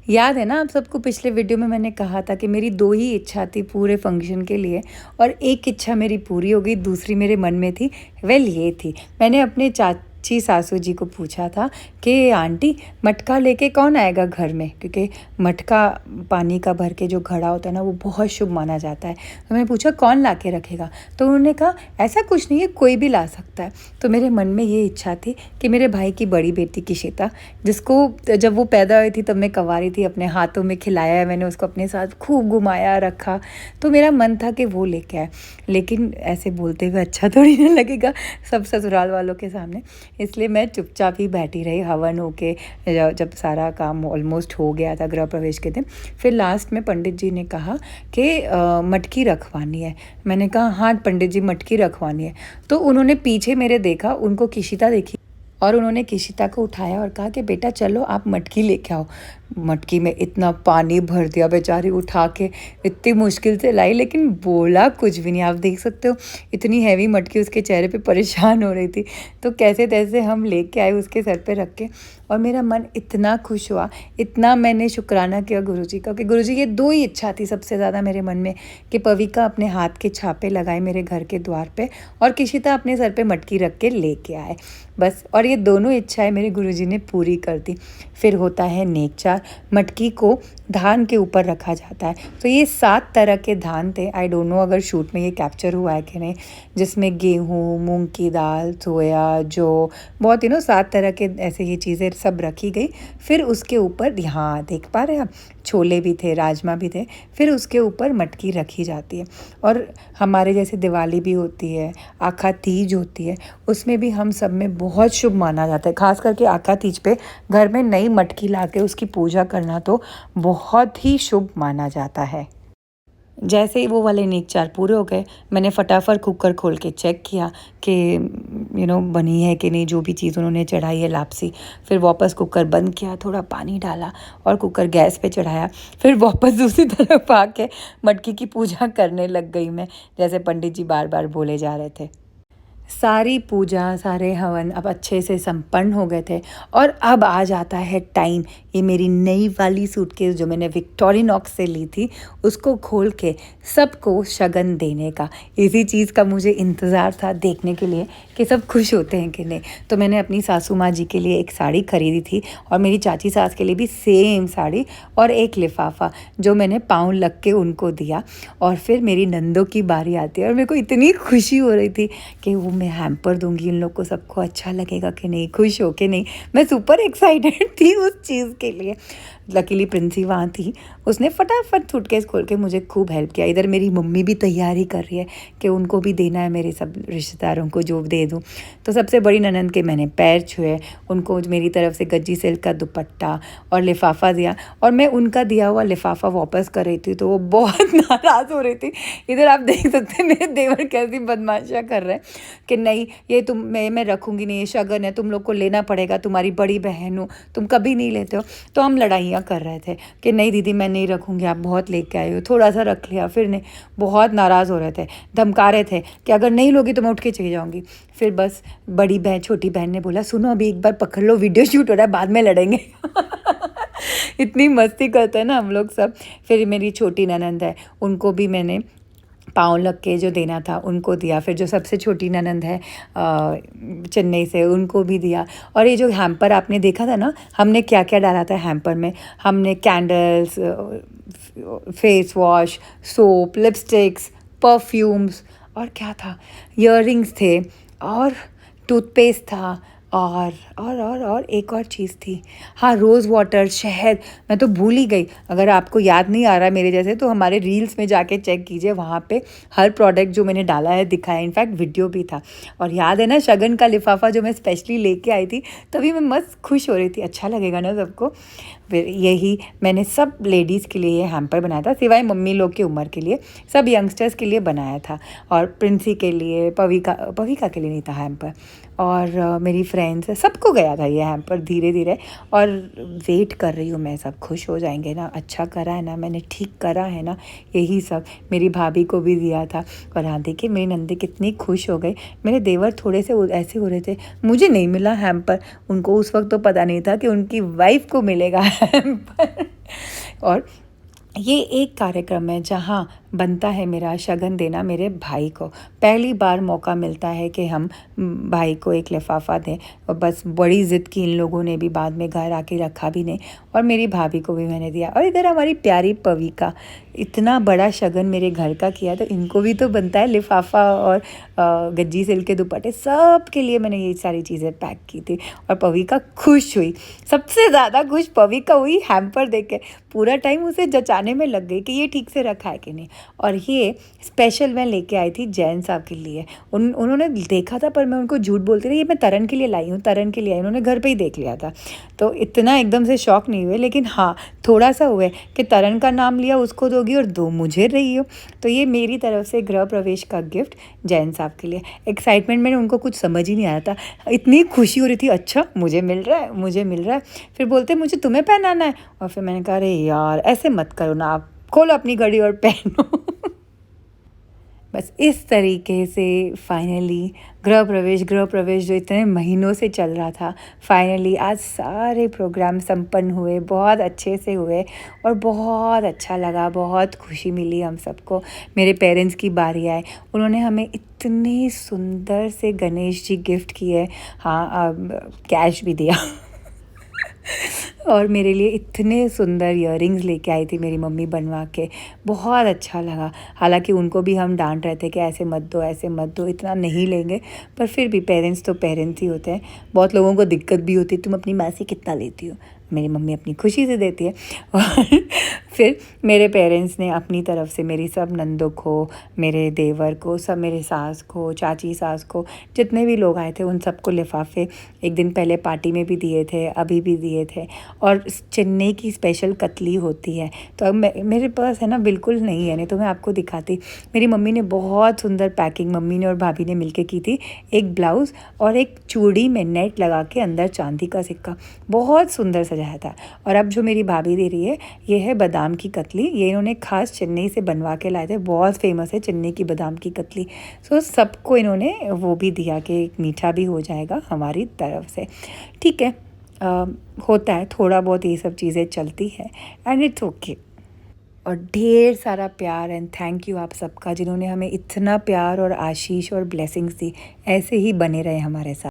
याद है ना आप सबको, पिछले वीडियो में मैंने कहा था कि मेरी 2 ही इच्छा थी पूरे फंक्शन के लिए, और एक इच्छा मेरी पूरी हो गई, दूसरी मेरे मन में थी। ये थी, मैंने अपने चाची सासू जी को पूछा था कि आंटी मटका लेके कौन आएगा घर में, क्योंकि मटका पानी का भर के जो घड़ा होता है ना वो बहुत शुभ माना जाता है। तो मैंने पूछा कौन ला के रखेगा, तो उन्होंने कहा ऐसा कुछ नहीं है, कोई भी ला सकता है। तो मेरे मन में ये इच्छा थी कि मेरे भाई की बड़ी बेटी किशिता, जिसको जब वो पैदा हुई थी तब मैं कंवारी थी, अपने हाथों में खिलाया है मैंने उसको, अपने साथ खूब घुमाया रखा, तो मेरा मन था कि वो लेके आए। लेकिन ऐसे बोलते हुए अच्छा थोड़ी ना लगेगा सब ससुराल वालों के सामने, इसलिए मैं चुपचाप ही बैठी रही हवन होके। जब सारा काम ऑलमोस्ट हो गया था गृह प्रवेश के दिन, फिर लास्ट में पंडित जी ने कहा कि मटकी रखवानी है। मैंने कहा हाँ पंडित जी मटकी रखवानी है। तो उन्होंने पीछे मेरे देखा, उनको किशिता देखी और उन्होंने किशिता को उठाया और कहा कि बेटा चलो आप मटकी लेके आओ। मटकी में इतना पानी भर दिया, बेचारी उठा के इतनी मुश्किल से लाई, लेकिन बोला कुछ भी नहीं। आप देख सकते हो इतनी हैवी मटकी उसके चेहरे पे परेशान हो रही थी, तो कैसे तैसे हम लेके आए उसके सर पे रख के, और मेरा मन इतना खुश हुआ, इतना मैंने शुक्राना किया गुरुजी का कि गुरुजी ये 2 ही इच्छा थी सबसे ज़्यादा मेरे मन में, कि पविका अपने हाथ के छापे लगाए मेरे घर के द्वार पे और किशिता अपने सर पे मटकी रख के लेके आए, बस। और ये दोनों इच्छाएं मेरे गुरुजी ने पूरी कर दी। फिर होता है नेकचार। मटकी को धान के ऊपर रखा जाता है, तो ये 7 तरह के धान थे। आई डोंट नो अगर शूट में ये कैप्चर हुआ है कि नहीं, जिसमें गेहूँ, मूंग की दाल, सोया, जौ, बहुत 7 तरह के ऐसे ये चीज़ें सब रखी गई। फिर उसके ऊपर, यहाँ देख पा रहे हैं आप, छोले भी थे, राजमा भी थे। फिर उसके ऊपर मटकी रखी जाती है। और हमारे जैसे दिवाली भी होती है, आखा तीज होती है, उसमें भी हम सब में बहुत शुभ माना जाता है। खास करके आखा तीज पे घर में नई मटकी ला के उसकी पूजा करना तो बहुत ही शुभ माना जाता है। जैसे ही वो वाले नेक-चार पूरे हो गए, मैंने फटाफट कुकर खोल के चेक किया कि बनी है कि नहीं, जो भी चीज़ उन्होंने चढ़ाई है लापसी। फिर वापस कुकर बंद किया, थोड़ा पानी डाला और कुकर गैस पे चढ़ाया। फिर वापस दूसरी तरफ आके मटकी की पूजा करने लग गई मैं, जैसे पंडित जी बार बार बोले जा रहे थे। सारी पूजा, सारे हवन अब अच्छे से संपन्न हो गए थे, और अब आ जाता है टाइम, ये मेरी नई वाली सूटकेस जो मैंने विक्टोरिनॉक्स से ली थी, उसको खोल के सबको शगन देने का। इसी चीज़ का मुझे इंतज़ार था देखने के लिए कि सब खुश होते हैं कि नहीं। तो मैंने अपनी सासू माँ जी के लिए एक साड़ी खरीदी थी, और मेरी चाची सास के लिए भी सेम साड़ी और एक लिफाफा, जो मैंने पाँव लग के उनको दिया। और फिर मेरी नंदों की बारी आती है, और मेरे को इतनी खुशी हो रही थी कि वो मैं हैम्पर दूंगी इन लोग को, सबको अच्छा लगेगा कि नहीं, खुश हो कि नहीं। मैं सुपर एक्साइटेड थी उस चीज़ के लिए। लकीली प्रिंसी वहाँ थी, उसने फटाफट सूटकेस खोल के मुझे खूब हेल्प किया। इधर मेरी मम्मी भी तैयारी कर रही है कि उनको भी देना है, मेरे सब रिश्तेदारों को जो दे दूँ। तो सबसे बड़ी ननंद के मैंने पैर छुए, उनको मेरी तरफ से गज्जी सिल्क का दुपट्टा और लिफाफा दिया, और मैं उनका दिया हुआ लिफाफा वापस कर रही थी तो वो बहुत नाराज़ हो रही थी। इधर आप देख सकते हैं मेरे देवर कैसी बदमाशियाँ कर रहे हैं कि नहीं ये मैं रखूँगी नहीं, ये शगन है, तुम लोग को लेना पड़ेगा, तुम्हारी बड़ी बहन हो, तुम कभी नहीं लेते हो। तो हम लड़ाइयाँ कर रहे थे कि नहीं दीदी मैं नहीं रखूँगी, आप बहुत लेके आए हो, थोड़ा सा रख लिया, फिर नहीं। बहुत नाराज़ हो रहे थे, धमका रहे थे कि अगर नहीं लोगी तो मैं उठ के चली जाऊँगी। फिर बस बड़ी बहन, छोटी बहन ने बोला सुनो अभी एक बार पकड़ लो, वीडियो शूट हो रहा है, बाद में लड़ेंगे। इतनी मस्ती करते हैं ना हम लोग सब। फिर मेरी छोटी ननंद है, उनको भी मैंने पाँव लग के जो देना था उनको दिया। फिर जो सबसे छोटी ननंद है चेन्नई से, उनको भी दिया। और ये जो हैम्पर आपने देखा था ना, हमने क्या क्या डाला था हैम्पर में, हमने candles, face wash, soap, lipsticks, perfumes, और क्या था, ईयररिंग्स थे, और टूथपेस्ट था, और एक और चीज़ थी, हाँ रोज़ वाटर, शहद। मैं तो भूल ही गई। अगर आपको याद नहीं आ रहा मेरे जैसे तो हमारे रील्स में जाके चेक कीजिए, वहाँ पे हर प्रोडक्ट जो मैंने डाला है दिखाया, इनफैक्ट वीडियो भी था। और याद है ना शगन का लिफाफा जो मैं स्पेशली लेके आई थी, तभी मैं मस्त खुश हो रही थी। अच्छा लगेगा ना सबको। फिर यही मैंने सब लेडीज़ के लिए हैम्पर बनाया था, सिवाय मम्मी लोग की उम्र के लिए, सब यंगस्टर्स के लिए बनाया था। और प्रिंसी के लिए, पविका के लिए नहीं था हैम्पर, और मेरी फ्रेंड्स, सबको गया था ये हैम्पर धीरे धीरे। और वेट कर रही हूँ मैं, सब खुश हो जाएंगे ना, अच्छा करा है ना मैंने, ठीक करा है ना, यही सब। मेरी भाभी को भी दिया था। और हाँ देखिए मेरी नंदी कितनी खुश हो गई। मेरे देवर थोड़े से ऐसे हो रहे थे, मुझे नहीं मिला हैम्पर। उनको उस वक्त तो पता नहीं था कि उनकी वाइफ को मिलेगा हैम्पर। और ये एक कार्यक्रम है जहाँ बनता है मेरा शगन देना मेरे भाई को। पहली बार मौका मिलता है कि हम भाई को एक लिफाफा दें, और बस बड़ी ज़िद की इन लोगों ने भी, बाद में घर आके रखा भी नहीं, और मेरी भाभी को भी मैंने दिया। और इधर हमारी प्यारी पविका, इतना बड़ा शगन मेरे घर का किया, तो इनको भी तो बनता है लिफाफा और गज्जी सिल्क के दुपट्टे, सब के लिए मैंने ये सारी चीज़ें पैक की थी। और पविका खुश हुई, सबसे ज़्यादा खुश पविका हुई हैम्पर देख के। पूरा टाइम उसे जचाने में लग गई कि ये ठीक से रखा है कि नहीं। और ये स्पेशल मैं लेके आई थी जैन साहब के लिए। उन्होंने देखा था, पर मैं उनको झूठ बोलती रही, ये मैं तरन के लिए लाई हूँ, तरन के लिए आई। उन्होंने घर पे ही देख लिया था, तो इतना एकदम से शौक नहीं हुए, लेकिन हाँ थोड़ा सा हुए कि तरन का नाम लिया उसको दोगी और दो मुझे रही हो। तो ये मेरी तरफ से गृह प्रवेश का गिफ्ट जैन साहब के लिए। एक्साइटमेंट में उनको कुछ समझ ही नहीं आया था, इतनी खुशी हो रही थी, अच्छा मुझे मिल रहा है, मुझे मिल रहा है। फिर बोलते मुझे तुम्हें पहनाना है, और फिर मैंने कहा अरे यार ऐसे मत करो ना, आप खोलो अपनी घड़ी और पहनो। बस इस तरीके से फाइनली गृह प्रवेश जो इतने महीनों से चल रहा था, फाइनली आज सारे प्रोग्राम संपन्न हुए, बहुत अच्छे से हुए, और बहुत अच्छा लगा, बहुत खुशी मिली हम सबको। मेरे पेरेंट्स की बारी आए, उन्होंने हमें इतने सुंदर से गणेश जी गिफ्ट किए, हाँ कैश भी दिया। और मेरे लिए इतने सुंदर इयररिंग्स लेके आई थी मेरी मम्मी बनवा के, बहुत अच्छा लगा। हालांकि उनको भी हम डांट रहे थे कि ऐसे मत दो, ऐसे मत दो, इतना नहीं लेंगे, पर फिर भी पेरेंट्स तो पेरेंट्स ही होते हैं। बहुत लोगों को दिक्कत भी होती है, तुम अपनी माँ से कितना लेती हो, मेरी मम्मी अपनी खुशी से देती है। और फिर मेरे पेरेंट्स ने अपनी तरफ से मेरी सब नंदों को, मेरे देवर को, सब मेरे सास को, चाची सास को, जितने भी लोग आए थे उन सबको लिफाफे एक दिन पहले पार्टी में भी दिए थे, अभी भी दिए थे। और चेन्नई की स्पेशल कतली होती है, तो अब मेरे पास है ना, बिल्कुल नहीं है, नहीं तो मैं आपको दिखाती। मेरी मम्मी ने बहुत सुंदर पैकिंग, मम्मी ने और भाभी ने मिलके की थी। एक ब्लाउज़ और एक चूड़ी में नेट लगा के अंदर चांदी का सिक्का, बहुत सुंदर सजाया था। और अब जो मेरी भाभी दे रही है, ये है बादाम की कतली, ये इन्होंने खास चेन्नई से बनवा के लाए थे, बहुत फेमस है चेन्नई की बादाम की कतली। सो सबको इन्होंने वो भी दिया कि एक मीठा भी हो जाएगा हमारी तरफ से। ठीक है, होता है थोड़ा बहुत, ये सब चीज़ें चलती है, एंड इट्स ओके। और ढेर सारा प्यार एंड थैंक यू आप सबका, जिन्होंने हमें इतना प्यार और आशीष और ब्लेसिंग्स दी। ऐसे ही बने रहे हमारे साथ।